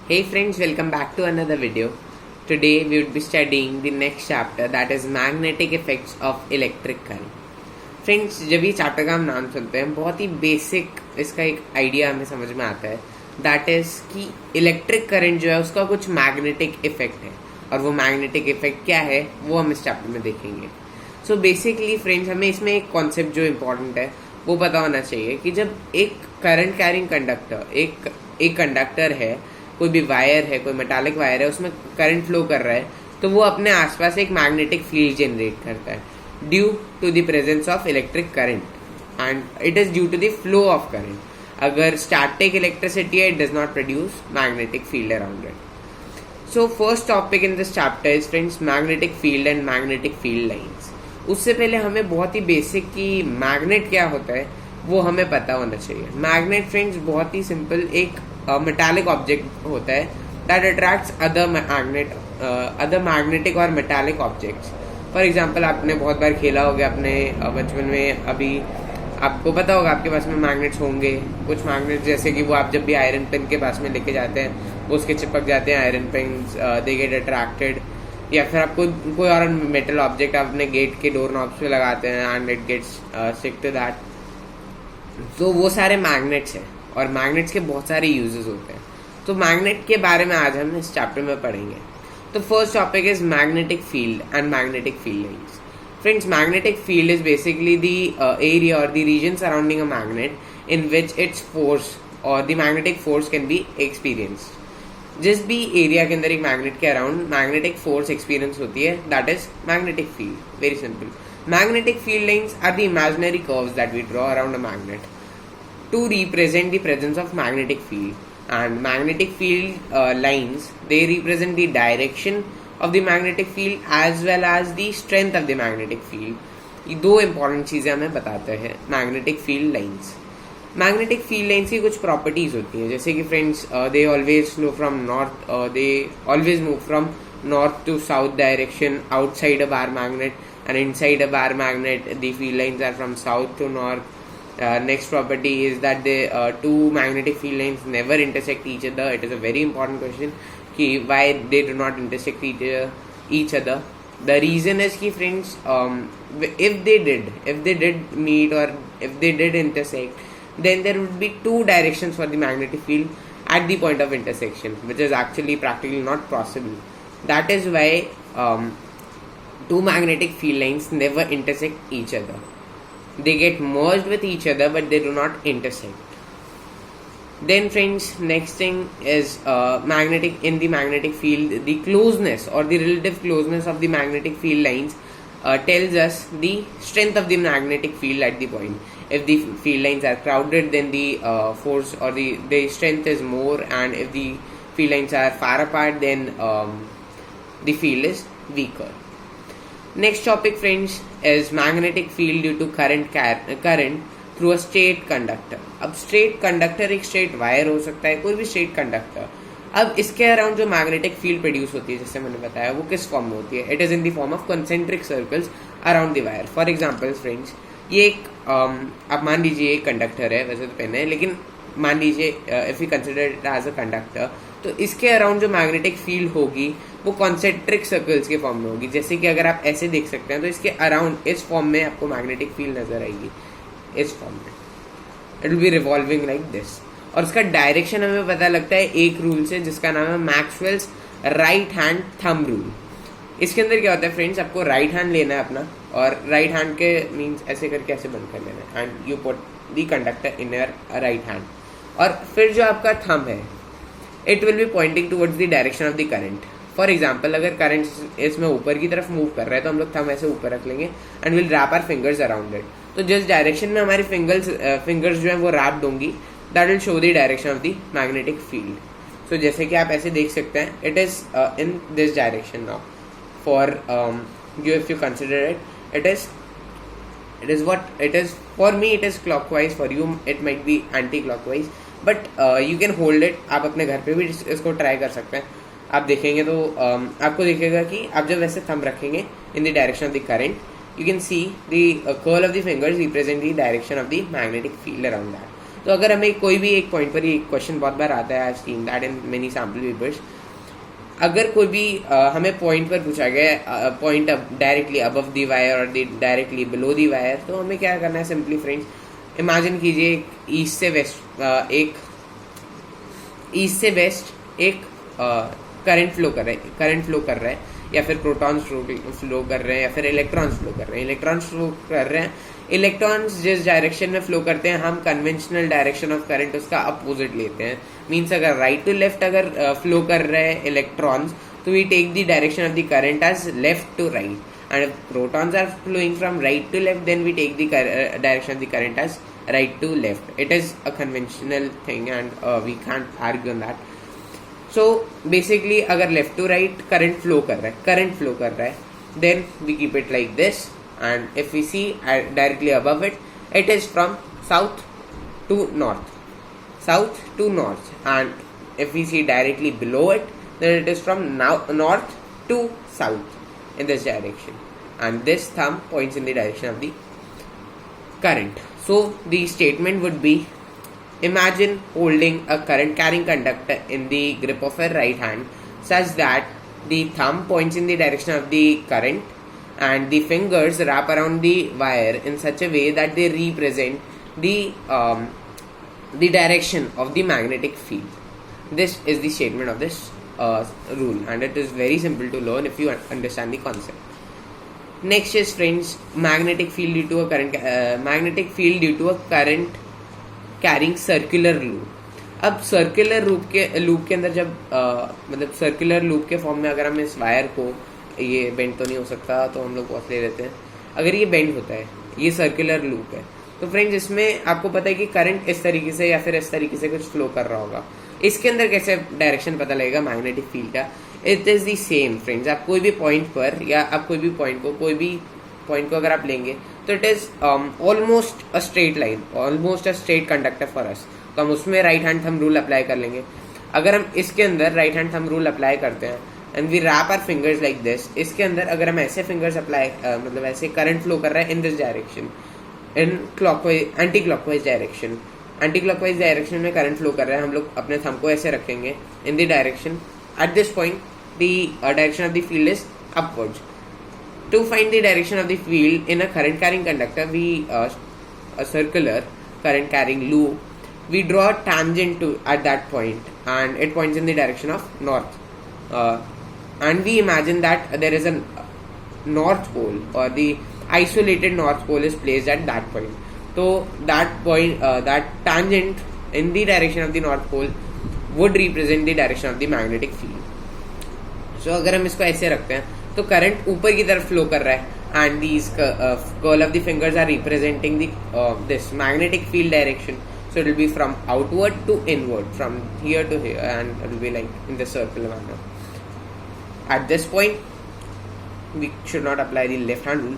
Hey friends, welcome back to another video. Today we would be studying the next chapter, that is magnetic effects of electric current. Friends, जब ये chapter का हम नाम सुनते हैं बहुत ही बेसिक इसका एक आइडिया हमें समझ में आता है, दैट इज कि इलेक्ट्रिक करंट जो है उसका कुछ मैग्नेटिक इफेक्ट है, और वो मैग्नेटिक इफेक्ट क्या है वो हम इस चैप्टर में देखेंगे. सो बेसिकली फ्रेंड्स, हमें इसमें एक कॉन्सेप्ट जो इम्पोर्टेंट है वो पता होना चाहिए कि जब एक करंट कैरिंग कंडक्टर एक कंडक्टर है, कोई भी वायर है, कोई मेटालिक वायर है, उसमें करंट फ्लो कर रहा है, तो वो अपने आसपास एक मैग्नेटिक फील्ड जनरेट करता है due to the presence of electric current, and it is due to the flow of current. अगर स्टैटिक इलेक्ट्रिसिटी है, it does not produce magnetic field around it. So first topic in this chapter is friends magnetic field and magnetic field lines. उससे पहले हमें बहुत ही basic कि magnet क्या होता है वो हमें पता होना चाहिए. मैग्नेट फ्रेंड्स बहुत ही सिंपल एक मेटालिक ऑब्जेक्ट होता है दैट अट्रैक्ट्स अदर मैग्नेटिक और मेटालिक ऑब्जेक्ट्स. फॉर एग्जाम्पल, आपने बहुत बार खेला होगा अपने बचपन में, अभी आपको पता होगा आपके पास में मैग्नेट्स होंगे. कुछ मैग्नेट्स जैसे कि वो आप जब भी आयरन पेन के पास में लेके जाते हैं वो उसके चिपक जाते हैं iron pens, they get attracted. या फिर आपको कोई और मेटल ऑब्जेक्ट आप अपने गेट के डोर नॉब्स पे लगाते हैं and it gets stick to that. तो वो सारे मैग्नेट्स हैं, और मैग्नेट्स के बहुत सारे यूजेस होते हैं. तो मैग्नेट के बारे में आज हम इस चैप्टर में पढ़ेंगे. तो first topic is magnetic field and magnetic field lines. Friends, magnetic field is basically the area और the region surrounding a magnet in which its force और the magnetic force can be experienced. जिस भी area के अंदर एक magnet के around magnetic force experience होती है, that is magnetic field. Very simple. Magnetic field lines are the imaginary curves that we draw around a magnet to represent the presence of magnetic field, and magnetic field lines, they represent the direction of the magnetic field as well as the strength of the magnetic field. ये दो important चीज़ें हमें बताते हैं magnetic field lines. magnetic field lines की कुछ properties होती हैं, जैसे कि friends they always flow from north, they always move from north to south direction outside a bar magnet, and inside a bar magnet the field lines are from south to north. Next property is that the two magnetic field lines never intersect each other. It is a very important question कि why they do not intersect each other. The reason is कि friends, if they did meet or if they did intersect, then there would be two directions for the magnetic field at the point of intersection, which is actually practically not possible. That is why two magnetic field lines never intersect each other. They get merged with each other, but they do not intersect. Then friends, next thing is in the magnetic field, the closeness or the relative closeness of the magnetic field lines tells us the strength of the magnetic field at the point. If the field lines are crowded, then the force or the strength is more, and if the field lines are far apart, then the field is weaker. Next topic friends is magnetic field due to current through a straight conductor. अब straight conductor एक straight wire हो सकता है, कोई भी straight conductor. अब इसके around जो मैग्नेटिक फील्ड प्रोड्यूस होती है, जैसे मैंने बताया, वो किस फॉर्म में होती है? It is in the form of concentric circles around the wire. For example friends, ये एक आप मान लीजिए एक कंडक्टर है, वैसे तो पेन है, लेकिन मान लीजिए if you consider it as a conductor, तो इसके अराउंड जो मैग्नेटिक फील्ड होगी वो कॉन्सेंट्रिक सर्कल्स के फॉर्म में होगी. जैसे कि अगर आप ऐसे देख सकते हैं तो इसके अराउंड इस फॉर्म में आपको मैग्नेटिक फील्ड नजर आएगी, इस फॉर्म में. It will be revolving like this, और इसका डायरेक्शन हमें पता लगता है एक रूल से, जिसका नाम है Maxwell's right hand thumb rule. इसके अंदर क्या होता है फ्रेंड्स, आपको राइट हैंड लेना है अपना, और राइट हैंड के मीन्स ऐसे करके ऐसे बंद कर लेना है, and you put the conductor in your right hand. और फिर जो आपका थंब है, it will be pointing towards the direction of the current. For example, अगर करंट इसमें ऊपर की तरफ मूव कर रहा है तो हम लोग थंब ऐसे ऊपर रख लेंगे and will wrap our fingers around it. तो जिस डायरेक्शन में हमारी फिंगर्स जो है वो रैप्ड होंगी, that will show the direction of the magnetic field. So जैसे कि आप ऐसे देख सकते हैं, it is in this direction now. For you, if you consider it is what it is. For me it is clockwise, for you it might be anti-clockwise, but you can hold it. आप अपने घर पे भी इसको try कर सकते हैं. आप देखेंगे तो आपको दिखेगा कि आप जब वैसे थंब रखेंगे in the direction of the current, you can see the curl of the fingers represent the direction of the magnetic field around that. तो अगर हमें कोई भी एक पॉइंट पर, ये क्वेश्चन बहुत बार आता है, I have seen that in many sample papers, अगर कोई भी हमें पॉइंट पर पूछा गया पॉइंट डायरेक्टली अबव दी वायर और डायरेक्टली बिलो दी वायर, तो हमें क्या करना है सिंपली फ्रेंड्स, इमेजिन कीजिए ईस्ट से वेस्ट एक करंट फ्लो कर रहा है या फिर प्रोटॉन्स फ्लो कर रहे हैं या फिर इलेक्ट्रॉन्स फ्लो कर रहे हैं। इलेक्ट्रॉन्स जिस डायरेक्शन में फ्लो करते हैं, हम कन्वेंशनल डायरेक्शन ऑफ करंट उसका अपोजिट लेते हैं। मीन्स अगर राइट टू लेफ्ट अगर फ्लो कर रहे हैं इलेक्ट्रॉन्स, तो we take the direction of the current as left to right, and if protons are flowing from right to left, then we take the direction of the current as right to left. It is a conventional thing and we can't argue on that. So basically अगर left to right current flow कर रहा है, then we keep it like this, and if we see directly above it, it is from south to north, and if we see directly below it, then it is from north to south in this direction, and this thumb points in the direction of the current. So the statement would be, imagine holding a current carrying conductor in the grip of a right hand such that the thumb points in the direction of the current and the fingers wrap around the wire in such a way that they represent the direction of the magnetic field. This is the statement of this rule, and it is very simple to learn if you understand the concept. Next is friends, magnetic field due to a current carrying circular loop. अब circular loop के अंदर जब मतलब circular loop के form में अगर हम इस वायर को, ये बेंड तो नहीं हो सकता तो हम लोग बहुत ले लेते हैं, अगर ये बेंड होता है, ये सर्कुलर लूप है, तो फ्रेंड्स इसमें आपको पता है कि करंट इस तरीके से या फिर इस तरीके से कुछ फ्लो कर रहा होगा। इसके अंदर कैसे डायरेक्शन पता लगेगा मैग्नेटिक फील्ड का? It is the same friends. आप कोई भी पॉइंट पर या आप कोई भी पॉइंट को अगर आप लेंगे, तो it is almost a straight line, almost a straight conductor for us, तो हम उसमें right hand thumb rule apply कर लेंगे। अगर हम इसके अंदर right hand thumb rule apply करते हैं and we wrap our fingers like this, इसके अंदर अगर हम ऐसे फिंगर्स अप्लाई मतलब ऐसे करंट फ्लो कर रहा है इन this direction, in clockwise anti clockwise direction में करंट फ्लो कर रहा है, हम लोग अपने थंब को ऐसे रखेंगे in the direction. At this point the direction of the field is upwards. To find the direction of the field in a current carrying conductor, we a circular current carrying loop, we draw a tangent to at that point and it points in the direction of north, and we imagine that there is a north pole or the isolated north pole is placed at that point. So that point, that tangent in the direction of the north pole would represent the direction of the magnetic field. So अगर हम इसको ऐसे रखते हैं तो current ऊपर की तरफ फ्लो कर रहा है, and these curl of the fingers are representing the this magnetic field direction. So it will be from outward to inward, from here to here, and it will be like in the circular manner. At this point, we should not apply the left hand rule.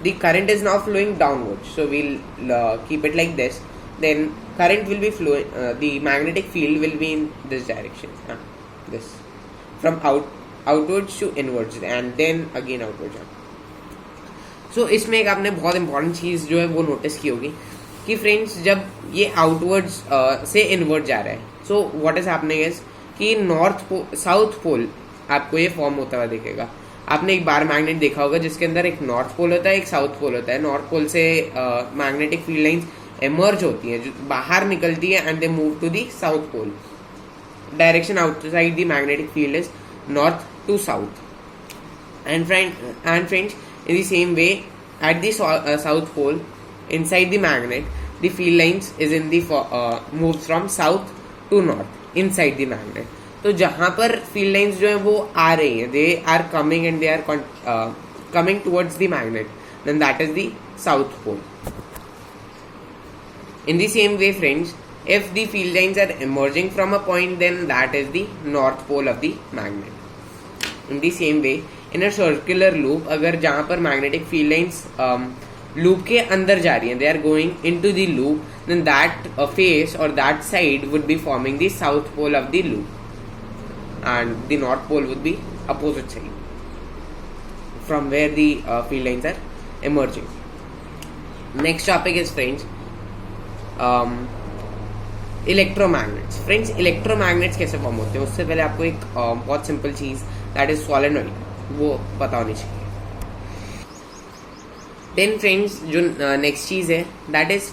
The current is now flowing downwards, so we'll keep it like this. Then current will be flowing, the magnetic field will be in this direction, this, from outwards to inwards and then again outwards. So इसमें एक आपने बहुत important चीज़ जो है वो notice की होगी कि फ्रेंड्स जब ये आउटवर्ड्स से इनवर्ड जा रहा है, so what is happening is कि साउथ पोल आपको ये फॉर्म होता हुआ दिखेगा। आपने एक बार मैग्नेट देखा होगा जिसके अंदर एक नॉर्थ पोल होता है, एक साउथ पोल होता है। नॉर्थ पोल से मैग्नेटिक फील्ड लाइंस एमर्ज होती हैं, जो बाहर निकलती है and they move to the south pole. Direction outside the magnetic field is north to south. And friends, in the same way, at the south pole, inside the magnet, the field lines is in the moves from south to north inside the magnet. तो जहाँ पर field lines जो है वो आ रही हैं, they are coming and they are coming towards the magnet, then that is the south pole. In the same way, friends, if the field lines are emerging from a point, then that is the north pole of the magnet. In the same way, in a circular loop, अगर जहाँ पर magnetic field lines loop के अंदर जा रही हैं, they are going into the loop, then that face और that side would be forming the south pole of the loop and the north pole would be opposite side from where the field lines are emerging. Next topic is, friends, electromagnets. Friends, electromagnets कैसे form होते हैं उससे पहले आपको एक बहुत simple चीज that is solenoid वो पता होनी चाहिए। देन फ्रेंड्स जो नेक्स्ट चीज है that is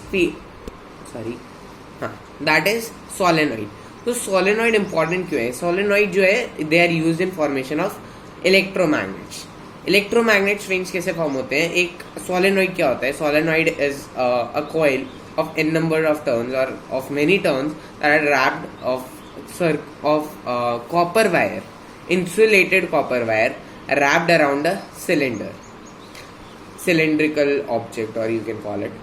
that is solenoid. तो सोलेनॉइड इंपॉर्टेंट क्यों है? सोलेनॉइड जो है they are used in formation of electromagnets. Electromagnets friends कैसे फॉर्म होते हैं? एक सोलेनॉइड क्या होता है? Solenoid is a coil of n number of turns or of many turns that are wrapped of copper wire, insulated copper wire wrapped around a cylindrical object or you can call it.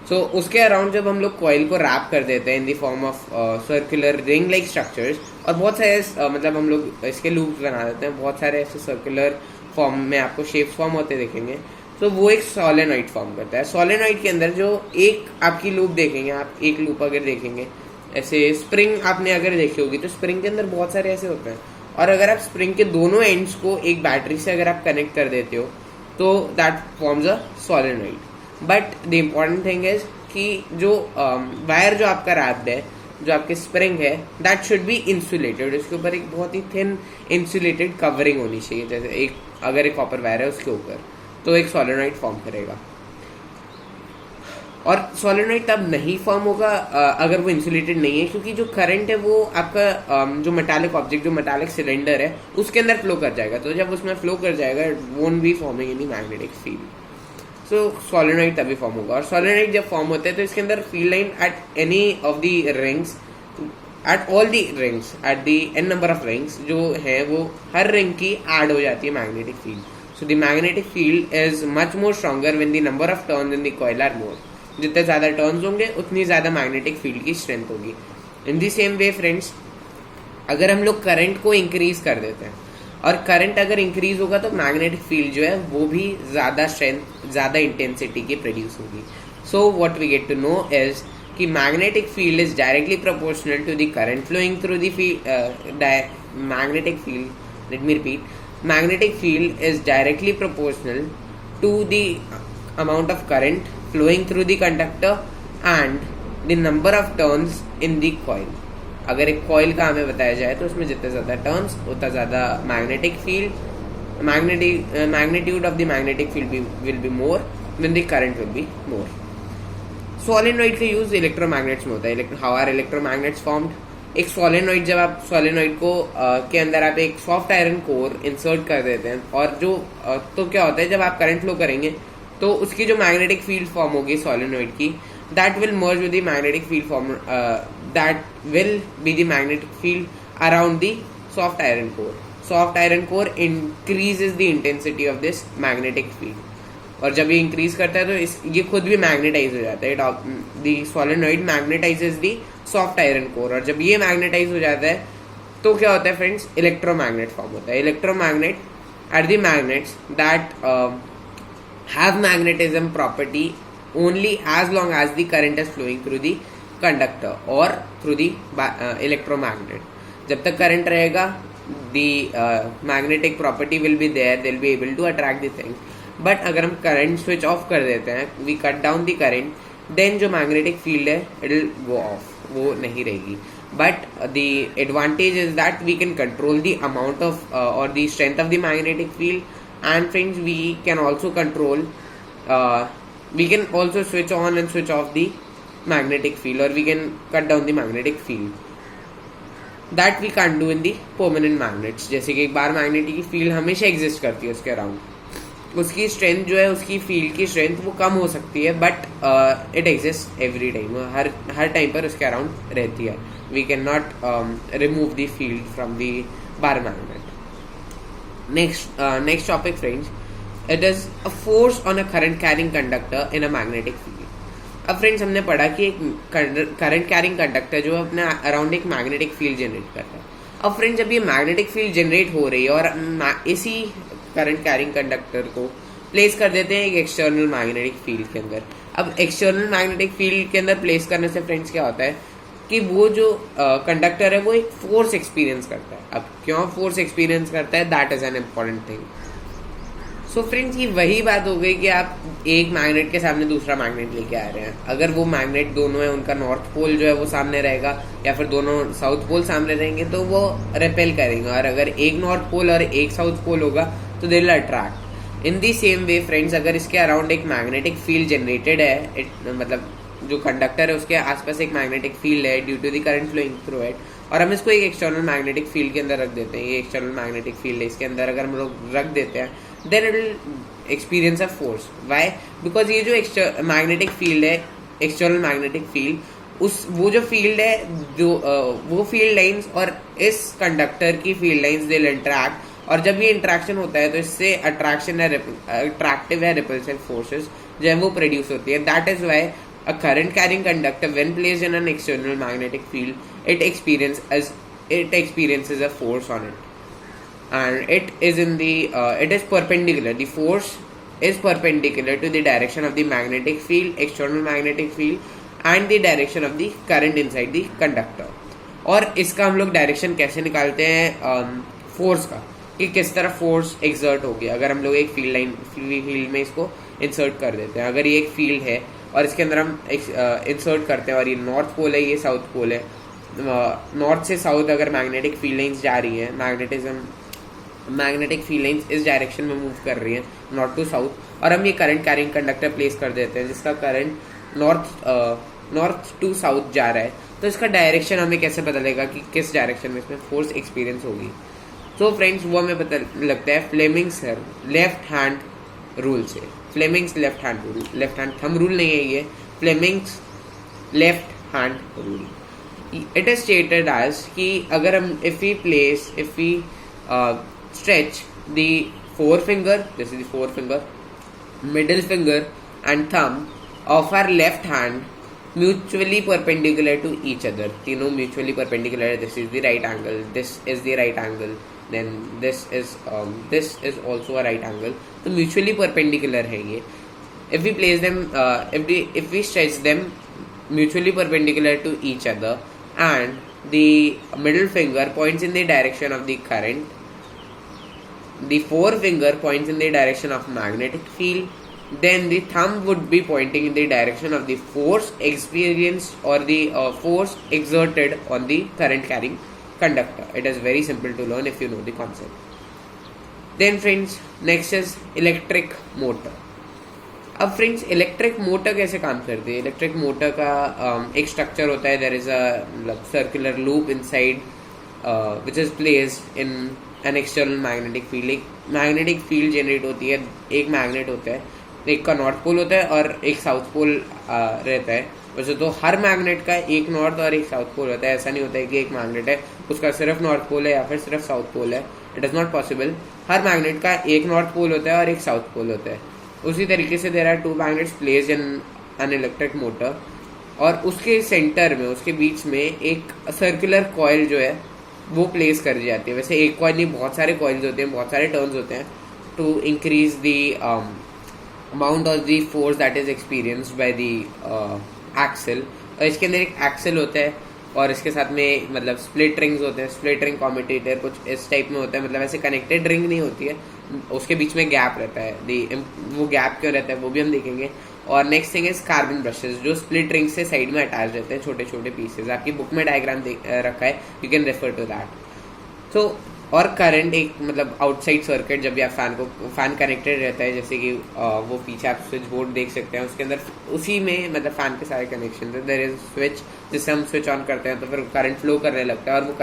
So उसके around जब हम लोग coil को rap कर देते हैं in the form of circular ring like structures, और बहुत सारे मतलब हम लोग इसके लूप्स बना देते हैं, बहुत सारे ऐसे सर्कुलर फॉर्म में आपको शेप्स फॉर्म होते दिखेंगे, तो वो एक सोलेनॉइड फॉर्म करता है। सोलेनॉइड के अंदर जो एक आपकी लूप देखेंगे, आप एक लूप अगर देखेंगे, ऐसे स्प्रिंग आपने अगर देखी होगी तो स्प्रिंग के अंदर बहुत सारे ऐसे होते हैं, और अगर आप स्प्रिंग के दोनों एंड्स को एक बैटरी से अगर आप कनेक्ट कर देते हो तो that forms a solenoid. But the important thing is कि जो वायर जो आपका रैप्ड है, जो आपके स्प्रिंग है, दैट शुड बी इंसुलेटेड। उसके ऊपर एक बहुत ही थिन इंसुलेटेड कवरिंग होनी चाहिए, जैसे एक अगर एक कॉपर वायर है उसके ऊपर, तो एक सोलेनॉइड फॉर्म करेगा। और सोलेनॉइड तब नहीं फॉर्म होगा अगर वो इंसुलेटेड नहीं है, क्योंकि जो करंट है वो आपका जो मेटालिक ऑब्जेक्ट, जो मेटालिक सिलेंडर है उसके अंदर फ्लो कर जाएगा, तो जब उसमें फ्लो कर जाएगा it won't be forming any magnetic field. So solenoid तभी फॉर्म होगा। और सोलेनॉइड जब फॉर्म होते हैं तो इसके अंदर field line at any of the rings, at all the rings, at the n number of rings जो है वो हर रिंग की ऐड हो जाती है magnetic field. So the magnetic field is much more stronger when the number of turns in the coil are more. जितने ज्यादा turns होंगे उतनी ज्यादा मैग्नेटिक फील्ड की स्ट्रेंथ होगी। इन दी सेम वे फ्रेंड्स, अगर हम लोग करंट को इंक्रीज कर देते हैं, और करंट अगर इंक्रीज होगा तो मैग्नेटिक फील्ड जो है वो भी ज्यादा स्ट्रेंथ, ज्यादा इंटेंसिटी की प्रोड्यूस होगी। So what we get to know is कि magnetic field is directly proportional to the current flowing through the magnetic field. Let me repeat. Magnetic field is directly proportional to the amount of current flowing through the conductor and the number of turns in the coil. अगर एक coil का हमें बताया जाए तो उसमें जितने ज़्यादा turns उतना ज़्यादा magnetic field, magnitude of the magnetic field will be more when the current will be more. Solenoid का यूज इलेक्ट्रोमैग्नेट्स में होता है। How are electromagnets formed? एक सोलेनॉइड, जब आप सोलेनॉइड को के अंदर आप एक सॉफ्ट आयरन कोर इंसर्ट कर देते हैं, और जो तो क्या होता है, जब आप करंट फ्लो करेंगे तो उसकी जो मैग्नेटिक फील्ड फॉर्म होगी सोलेनॉइड की, that will merge with the magnetic field form, that will be the magnetic field around the soft iron core. Soft iron core increases the intensity of this magnetic field, और जब ये increase करता है तो ये खुद भी मैग्नेटाइज हो जाता है. The solenoid magnetises the soft iron core, और जब ये मैग्नेटाइज हो जाता है तो क्या होता है फ्रेंड्स, इलेक्ट्रोमैग्नेट फॉर्म होता है. Electromagnet are the magnets that have magnetism property only as long as the current is flowing through the conductor or through the electromagnet. जब तक current रहेगा the magnetic property will be there, they'll be able to attract the thing. But अगर हम current switch off कर देते हैं, we cut down the current, then जो magnetic field है it will go off, वो नहीं रहेगी. But the advantage is that we can control the amount of or the strength of the magnetic field. And friends, we can also control, we can also switch on and switch off the magnetic field, or we can cut down the magnetic field. That we can't do in the permanent magnets. जैसे कि एक बार magnetic field हमेशा exist करती है उसके around, उसकी strength जो है, उसकी फील्ड की स्ट्रेंथ वो कम हो सकती है, but it exist every time, हर टाइम पर उसके अराउंड रहती है. We can not remove the field from the bar magnet. Next topic friends, it is a force on a current carrying conductor in a magnetic field. अब friends हमने पढ़ा कि एक करंट कैरिंग कंडक्टर जो अपने around एक magnetic field generate करता है. अब फ्रेंड्स जब ये मैग्नेटिक फील्ड जनरेट हो रही है और इसी करंट कैरिंग कंडक्टर को प्लेस कर देते हैं एक एक्सटर्नल मैग्नेटिक फील्ड के अंदर. अब एक्सटर्नल मैग्नेटिक फील्ड के अंदर प्लेस करने से फ्रेंड्स क्या होता है कि वो जो कंडक्टर है वो एक फोर्स एक्सपीरियंस करता है. अब क्यों फोर्स एक्सपीरियंस करता है, that is an important thing. So friends, ये वही बात हो गई कि आप एक मैग्नेट के सामने दूसरा मैग्नेट लेके आ रहे हैं। अगर वो मैग्नेट दोनों है, उनका नॉर्थ पोल जो है वो सामने रहेगा या फिर दोनों साउथ पोल सामने रहेंगे तो वो रिपेल करेंगे, और अगर एक नॉर्थ पोल और एक साउथ पोल होगा तो they will attract. In the same way friends, अगर इसके अराउंड एक मैग्नेटिक फील्ड जनरेटेड है, मतलब जो कंडक्टर है उसके आसपास एक मैग्नेटिक फील्ड है due to the current flowing through it, और हम इसको एक एक्सटर्नल मैग्नेटिक फील्ड के अंदर रख देते हैं, ये एक्सटर्नल मैग्नेटिक फील्ड है, इसके अंदर अगर हम लोग रख देते हैं then it will experience a force. Why? Because ये जो मैग्नेटिक फील्ड है, एक्सटर्नल मैग्नेटिक फील्ड, उस वो जो फील्ड है, जो वो फील्ड लाइंस और इस कंडक्टर की field lines they will interact, और जब ये इंटरेक्शन होता है तो इससे अट्रैक्टिव है रिपल्सिव फोर्सेस जो है वो प्रोड्यूस होती है। That is why a current carrying conductor when placed in an external magnetic field it experiences a force on it, and it is perpendicular. The force is perpendicular to the direction of the magnetic field, external magnetic field, and the direction of the current inside the conductor. और इसका हम लोग direction कैसे निकालते हैं force का, कि किस तरह फोर्स एक्सर्ट होगी अगर हम लोग एक फील्ड में इसको इंसर्ट कर देते हैं। अगर ये एक फील्ड है और इसके अंदर हम इंसर्ट करते हैं और ये नॉर्थ पोल है, ये साउथ पोल है, नॉर्थ से साउथ अगर मैग्नेटिक फील्ड लाइंस जा रही हैं, मैग्नेटिक फील्ड लाइंस इस डायरेक्शन में मूव कर रही हैं नॉर्थ टू साउथ, और हम ये करंट कैरिंग कंडक्टर प्लेस कर देते हैं जिसका करंट नॉर्थ टू साउथ जा रहा है, तो इसका डायरेक्शन हमें कैसे पता लगेगा कि किस डायरेक्शन में इसमें फोर्स एक्सपीरियंस होगी। तो फ्रेंड्स, वो हमें पता लगता है फ्लेमिंग्स लेफ्ट हैंड रूल से। Fleming's left hand rule, left hand thumb rule नहीं है ये, Fleming's left hand rule. It is stated as कि अगर हम if we stretch the forefinger, this is the forefinger, middle finger and thumb of our left hand mutually perpendicular to each other, तीनों mutually perpendicular, this is the right angle, this is the right angle, then this is also a right angle, तो mutually perpendicular है ये। if we place them if we stretch them mutually perpendicular to each other and the middle finger points in the direction of the current, the forefinger points in the direction of magnetic field, then the thumb would be pointing in the direction of the force experienced or the force exerted on the current carrying conductor. It is very simple to learn if you know the concept. Then friends, next is electric motor. अब friends, electric motor कैसे काम करती है? Electric motor का एक structure होता है, there is a circular loop inside which is placed in an external magnetic field. एक मैग्नेटिक फील्ड जनरेट होती है, एक मैग्नेट होता है, एक का नॉर्थ पोल होता है और एक साउथ पोल रहता है। वैसे तो हर मैग्नेट का एक नॉर्थ और एक साउथ पोल होता है, ऐसा नहीं होता है कि एक मैग्नेट है उसका सिर्फ नॉर्थ पोल है या फिर सिर्फ साउथ पोल है, it is not possible. Her magnet का एक नॉर्थ पोल होता है और एक साउथ पोल होता है। उसी तरीके से there are two magnets placed in an electric motor, और उसके सेंटर में, उसके बीच में एक सर्कुलर कॉइल जो है वो प्लेस कर दी जाती है। वैसे एक कॉइल नहीं, बहुत सारे कॉइल्स होते हैं, बहुत सारे टर्न्स होते हैं to increase the amount of the force that is experienced by the axle. और इसके अंदर एक एक्सल होता है और इसके साथ में मतलब स्प्लिट रिंग्स होते हैं, स्प्लिट रिंग कॉम्यूटेटर कुछ इस टाइप में होता है, मतलब ऐसे कनेक्टेड रिंग नहीं होती है, उसके बीच में गैप रहता है। वो गैप क्यों रहता है वो भी हम देखेंगे। और next thing is carbon brushes, जो स्प्लिट रिंग से साइड में अटैच रहते हैं, छोटे छोटे पीसेस। आपकी बुक में डायग्राम रखा है, you can refer to that. So और करंट एक मतलब आउटसाइड सर्किट, जब भी आप फैन कनेक्टेड रहता है, जैसे कि वो पीछे आप स्विच बोर्ड देख सकते हैं, उसके अंदर उसी में मतलब फैन के सारे कनेक्शन है। देयर इज स्विच, जिससे हम स्विच ऑन करते हैं तो फिर करंट फ्लो करने लगता है और वो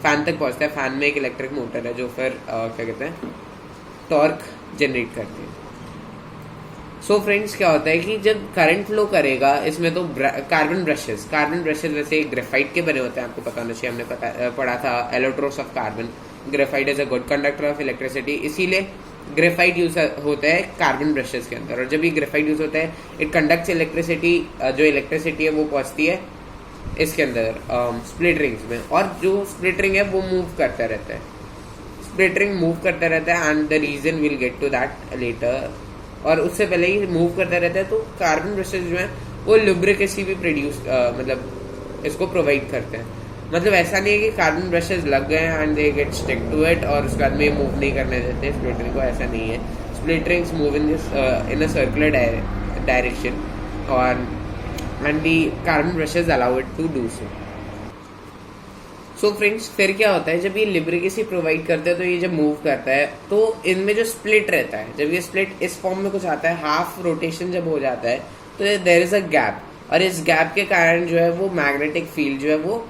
फैन तक पहुंचता है। फैन में एक इलेक्ट्रिक मोटर है जो फिर क्या कहते हैं टॉर्क जनरेट करते हैं। सो फ्रेंड्स, क्या होता है कि जब करंट फ्लो करेगा इसमें तो कार्बन ब्रशेस वैसे ग्रेफाइट के बने होते हैं, आपको पता होना चाहिए, हमने पढ़ा था allotropes of carbon. Graphite is a good conductor of electricity, इसीलिए ग्रेफाइट यूज होता है कार्बन ब्रशेस के अंदर। और जब ये ग्रेफाइट यूज होता है, इट कंडक्ट्स इलेक्ट्रिसिटी, जो इलेक्ट्रिसिटी है वो पहुंचती है इसके अंदर स्प्लिट रिंग्स में, और जो स्प्लिट रिंग है वो मूव करता रहता है, स्प्लिट रिंग मूव करता रहता है, and the reason will get to that later. और उससे पहले ही मूव करता रहता है, तो कार्बन ब्रशेस जो है वो लुब्रिकेसी भी प्रोड्यूस मतलब इसको प्रोवाइड करते हैं। मतलब ऐसा नहीं है कि कार्बन ब्रशेज लग गए and they get stick to it और उसके बाद में मूव नहीं करने देते स्प्लिटरिंग को, ऐसा नहीं है. Split rings move in a circular direction और and the carbon brushes allow it to do so. So friends, फिर क्या होता है जब ये लिब्रिकेसी प्रोवाइड करते हैं तो ये जब मूव करता है तो इनमें जो स्प्लिट रहता है, जब ये स्प्लिट इस फॉर्म में कुछ आता है, हाफ रोटेशन जब हो जाता है तो देयर इज अ गैप, और इस गैप के कारण जो है वो मैग्नेटिक फील्ड जो है वो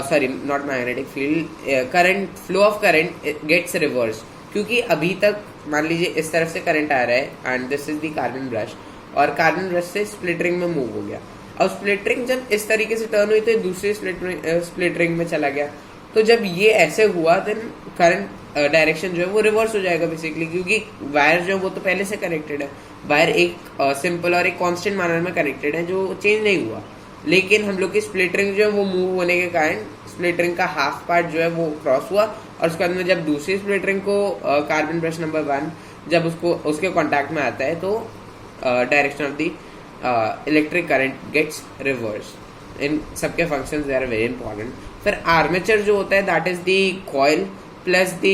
sorry not magnetic field, current, flow of current gets reverse. क्योंकि अभी तक मान लीजिए इस तरफ से करंट आ रहा है and this is the carbon brush, और कार्बन ब्रश से स्प्लिटरिंग में मूव हो गया. अब स्प्लिटरिंग जब इस तरीके से टर्न हुई तो दूसरी स्प्लिटरिंग में चला गया. तो जब ये ऐसे हुआ देन करंट डायरेक्शन जो है वो रिवर्स हो जाएगा बेसिकली, क्योंकि वायर जो है वो तो पहले से कनेक्टेड है. वायर एक सिंपल और एक कांस्टेंट मैनर में कनेक्टेड है जो चेंज नहीं हुआ. लेकिन हम लोग की स्प्लिटरिंग जो है वो मूव होने के कारण स्प्लिटरिंग का हाफ पार्ट जो है वो क्रॉस हुआ, और उसके बाद में जब दूसरी स्प्लिटरिंग को कार्बन ब्रश नंबर 1 जब उसको उसके कॉन्टैक्ट में आता है तो direction of the electric current gets reverse. इन सबके functions they are very important. फिर आर्मेचर जो होता है that is the coil plus the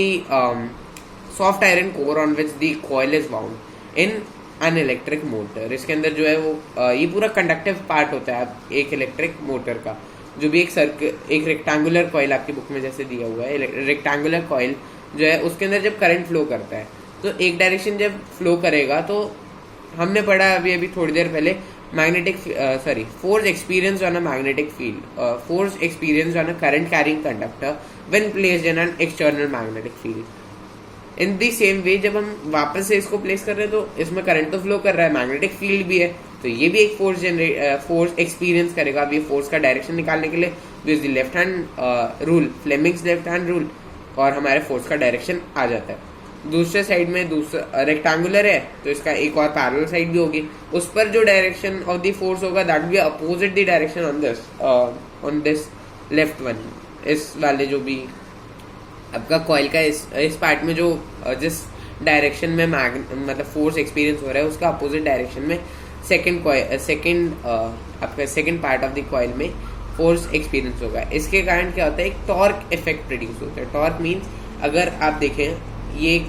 soft iron core on which the coil is bound in an electric motor. इसके अंदर जो है वो ये पूरा कंडक्टिव पार्ट होता है एक इलेक्ट्रिक मोटर का. जो भी एक रेक्टेंगुलर कॉइल आपकी बुक में जैसे दिया हुआ है, रेक्टेंगुलर कॉइल जो है उसके अंदर जब करंट फ्लो करता है तो एक डायरेक्शन जब फ्लो करेगा तो हमने पढ़ा अभी थोड़ी देर पहले magnetic force experience on a magnetic field, force experience on a current carrying conductor when placed in an external magnetic field. In the same way जब हम वापस से इसको प्लेस कर रहे हैं तो इसमें करंट तो फ्लो कर रहा है, मैग्नेटिक फील्ड भी है, तो ये भी एक फोर्स एक्सपीरियंस करेगा. अब ये फोर्स का डायरेक्शन निकालने के लिए use the left hand rule, Fleming's left hand rule, और हमारे फोर्स का डायरेक्शन आ जाता है. दूसरे साइड में दूसरा रेक्टेंगुलर है तो इसका एक और पैरेलल साइड भी होगी, उस पर जो डायरेक्शन ऑफ द फोर्स होगा that be opposite the direction on this left one. इस वाले जो भी आपका कॉइल का इस पार्ट में जो जिस डायरेक्शन में मतलब फोर्स एक्सपीरियंस हो रहा है उसका अपोजिट डायरेक्शन में second part of the coil में फोर्स एक्सपीरियंस होगा. इसके कारण क्या होता है, एक टॉर्क इफेक्ट प्रोड्यूस होता है. टॉर्क मीन्स अगर आप देखें ये एक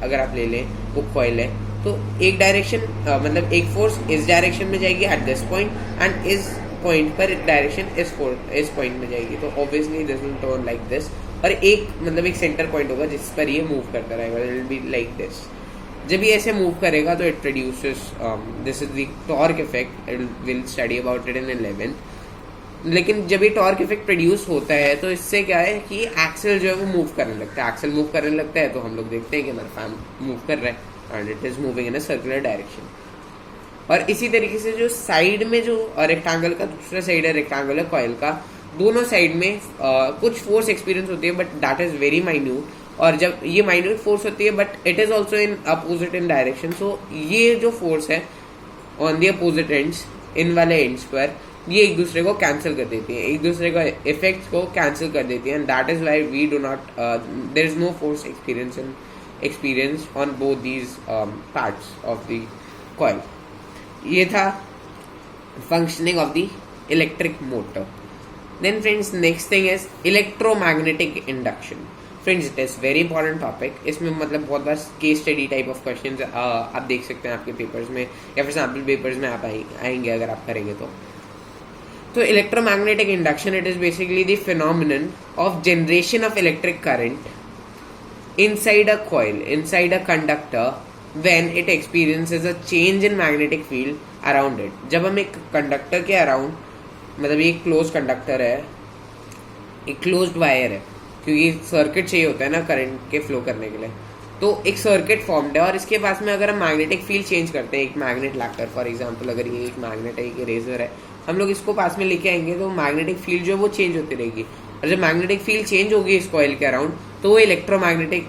अगर आप ले लें वो कॉइल है तो एक डायरेक्शन मतलब एक फोर्स इस डायरेक्शन में जाएगी एट दिस पॉइंट एंड इस पॉइंट पर डायरेक्शन इस पॉइंट में जाएगी, तो obviously this will turn like this, और एक मतलब एक सेंटर पॉइंट होगा जिस पर ये मूव करता रहेगा, it will be like this. जब ये ऐसे मूव करेगा तो it produces this is the torque effect. It will study about it in 11th. लेकिन जब ये टॉर्क इफेक्ट प्रोड्यूस होता है तो इससे क्या है कि एक्सेल जो है वो मूव करने लगता है. एक्सेल मूव करने लगता है तो हम लोग देखते हैं कि हमारा फैन मूव कर रहा है and it is moving in a circular direction. और इसी तरीके से जो साइड में जो रेक्टेंगल का दूसरा साइड है रेक्टेंगुलर कॉइल का, दोनों साइड में कुछ फोर्स एक्सपीरियंस होती है but that is very minute. और जब ये माइन्यूट फोर्स होती है but it is also in opposite in direction, so ये जो फोर्स है ऑन द अपोजिट एंड्स, इन वाले एंड्स पर, ये एक दूसरे को कैंसिल कर देती है, एक दूसरे का इफेक्ट को कैंसिल कर देती है. And that is why we do not there is no force experience on both these parts of the coil. ये था functioning of the electric motor. Then friends next thing is electromagnetic induction. Friends it is very important topic. इसमें मतलब बहुत बार case study type of questions आप देख सकते हैं आपके पेपर्स में या फिर सैम्पल पेपर्स में आप आएंगे अगर आप करेंगे तो electromagnetic induction, it is basically the phenomenon of generation of electric current inside a coil, inside a conductor when it experiences a change in magnetic field around it. जब हम एक कंडक्टर के अराउंड, मतलब एक क्लोज कंडक्टर है, एक closed wire है, क्योंकि सर्किट चाहिए होता है ना करंट के फ्लो करने के लिए, तो एक सर्किट फॉर्म्ड है और इसके पास में अगर हम मैग्नेटिक फील्ड चेंज करते हैं, एक मैग्नेट लाकर, फॉर एग्जांपल अगर ये एक मैग्नेट है, एक इरेजर है, हम लोग इसको पास में लेके आएंगे तो मैग्नेटिक फील्ड जो है वो चेंज होती रहेगी. और जब मैग्नेटिक फील्ड चेंज होगी इस कॉइल के अराउंड तो वो इलेक्ट्रोमैग्नेटिक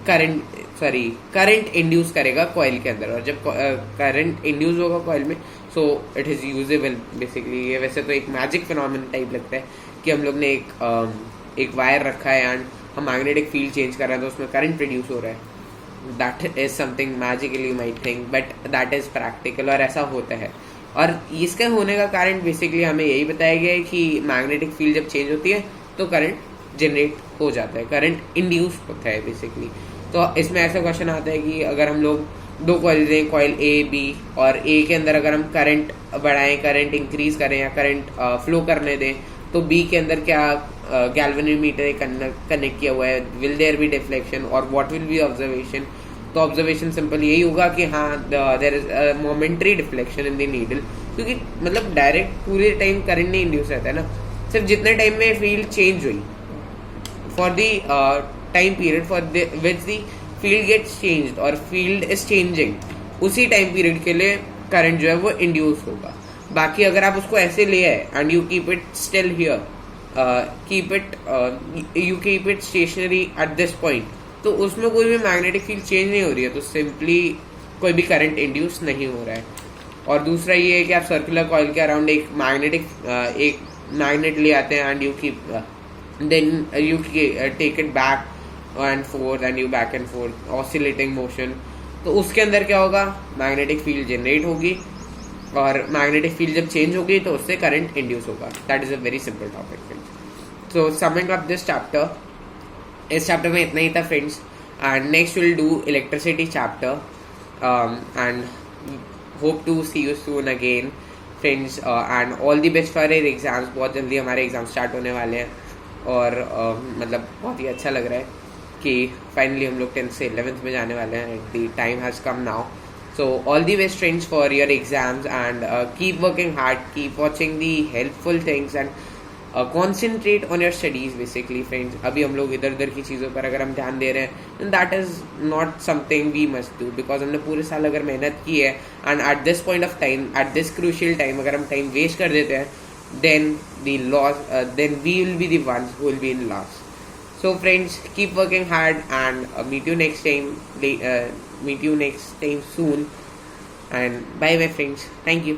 करंट इंड्यूस करेगा कॉइल के अंदर. और जब करंट इंड्यूस होगा कॉइल में so it is usable basically. ये वैसे तो एक मैजिक फिनोमेना टाइप लगता है कि हम लोग ने एक वायर रखा है एंड हम मैग्नेटिक फील्ड चेंज कर रहे हैं तो उसमें करंट प्रोड्यूस हो रहा है. That is something magically you might think but that is practical और ऐसा होता है. और इसका होने का कारण बेसिकली हमें यही बताया गया है कि मैग्नेटिक फील्ड जब चेंज होती है तो करंट जनरेट हो जाता है, करंट इंड्यूस होता है बेसिकली। तो इसमें ऐसा क्वेश्चन आता है कि अगर हम लोग दो कॉइल दें, कॉइल ए बी, और ए के अंदर अगर हम करंट बढ़ाएं, करंट इंक्रीज करें या करंट फ्लो करने दें, तो बी के अंदर क्या गैल्वेनोमीटर कनेक्ट किया हुआ है, विल देयर बी डिफ्लेक्शन और व्हाट विल बी ऑब्जर्वेशन। तो ऑब्जर्वेशन सिंपल यही होगा कि हाँ there is momentary deflection in the needle, क्योंकि मतलब डायरेक्ट पूरे टाइम करंट नहीं इंड्यूस रहता है ना, सिर्फ जितने टाइम में फील्ड चेंज हुई for the time period for which the field gets changed और फील्ड इज चेंजिंग, उसी टाइम पीरियड के लिए करंट जो है वो इंड्यूस होगा। बाकी अगर आप उसको ऐसे ले आए and you keep it still here, you keep it stationary at this point, तो उसमें कोई भी मैग्नेटिक फील्ड चेंज नहीं हो रही है, तो सिंपली कोई भी करंट इंड्यूस नहीं हो रहा है। और दूसरा ये है कि आप सर्कुलर कॉइल के अराउंड एक मैग्नेट ले आते हैं and you keep then you take it back and forth and you back and forth oscillating motion, तो उसके अंदर क्या होगा, मैग्नेटिक फील्ड जनरेट होगी और मैग्नेटिक फील्ड जब चेंज होगी तो उससे करंट इंड्यूस होगा। That is a very simple topic friends. So summing up this chapter, इस चैप्टर में इतना ही था friends, and next will do electricity chapter and hope to see you soon again friends, and all the best for your exams. बहुत जल्दी हमारे exam start होने वाले हैं और मतलब बहुत ही अच्छा लग रहा है कि फाइनली हम लोग 10th से 11th में जाने वाले हैं। The time has come now, so all the best friends for your exams, and keep working hard, keep watching the helpful things and concentrate on your studies basically friends। अभी हम लोग इधर उधर की चीज़ों पर अगर हम ध्यान दे रहे हैं then that is not something we must do, because हमने पूरे साल अगर मेहनत की है and at this point of time, at this crucial time अगर हम टाइम वेस्ट कर देते हैं then the loss then we will be the ones who will be in loss। So friends, keep working hard and meet you next time soon, and bye my friends, thank you।